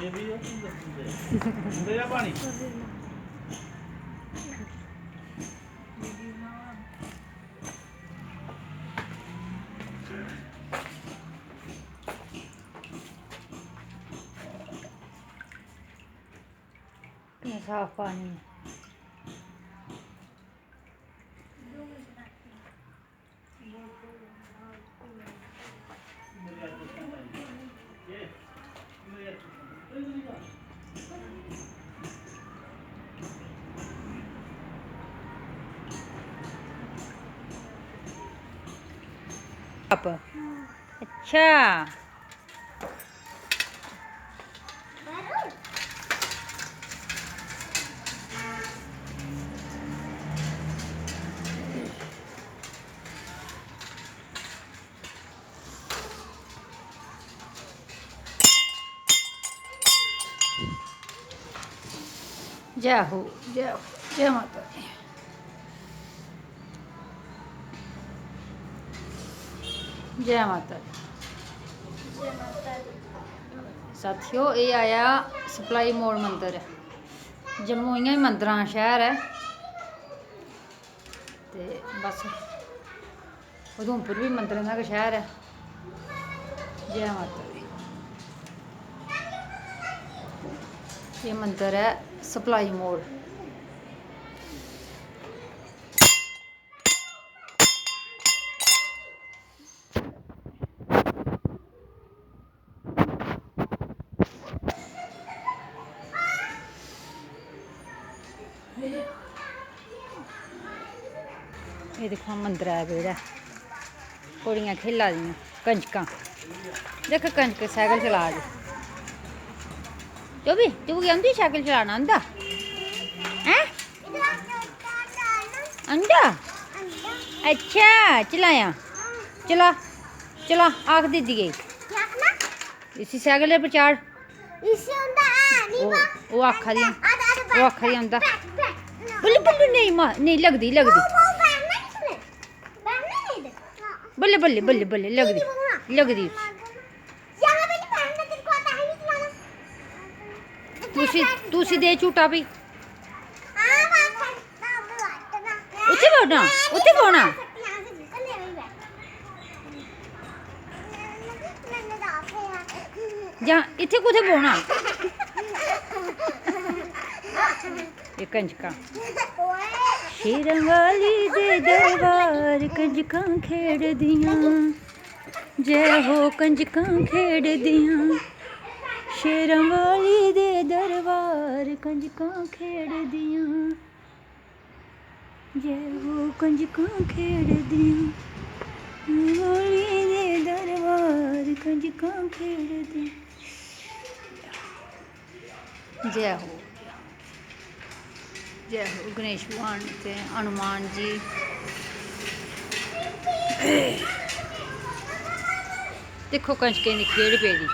ਇਹ ਵੀ ਉਹ ਦੱਸਦੇ ਆ ਪਾਣੀ साफ पानी है। अच्छा जय हो जय हो जय माता दी। जय माता दी। साथियों ये आया सप्लाई मोड़ मंदिर है। जम्मू इ'यां ही मंदिर शहर है ते बस उधमपुर भी मंदिरें का शहर है। जय माता दी। ये मंदिर है सप्लाई मोड़। ये देखो मंदिर है बेड़ा कुड़ियाँ खेला दी कंजक देख कंजक साइकिल चला दी जो भी तू की आंदी साइकिल चलाना आंदा हैं आंदा अच्छा चलाया चला चला आख दीदी गई इसी साइकिल पर चाड़ वो आखा दी आंदा बल्ले बल्ले नहीं मां नहीं लगदी लगदी बल्ले बल्ले बल्ले बल्ले लगदी लगदी तुसी दे झूटा भी उत्थे बोना उत्थे बोना जा इत्थे कुत्थे बोना ये कंजका शेरां वाली दे दरबार कंजकां खेड़दियां जय हो कंजकां खेड़दियां शेरां वाली दे दरबार कंजकां खेड़दियां जय हो कंजकां खेड़दियां वाली दे दरबार कंजकां खेड़दियां जय हो गणेश भगवान ते हनुमान जी देखो कंजकें दी खेड़ पेदी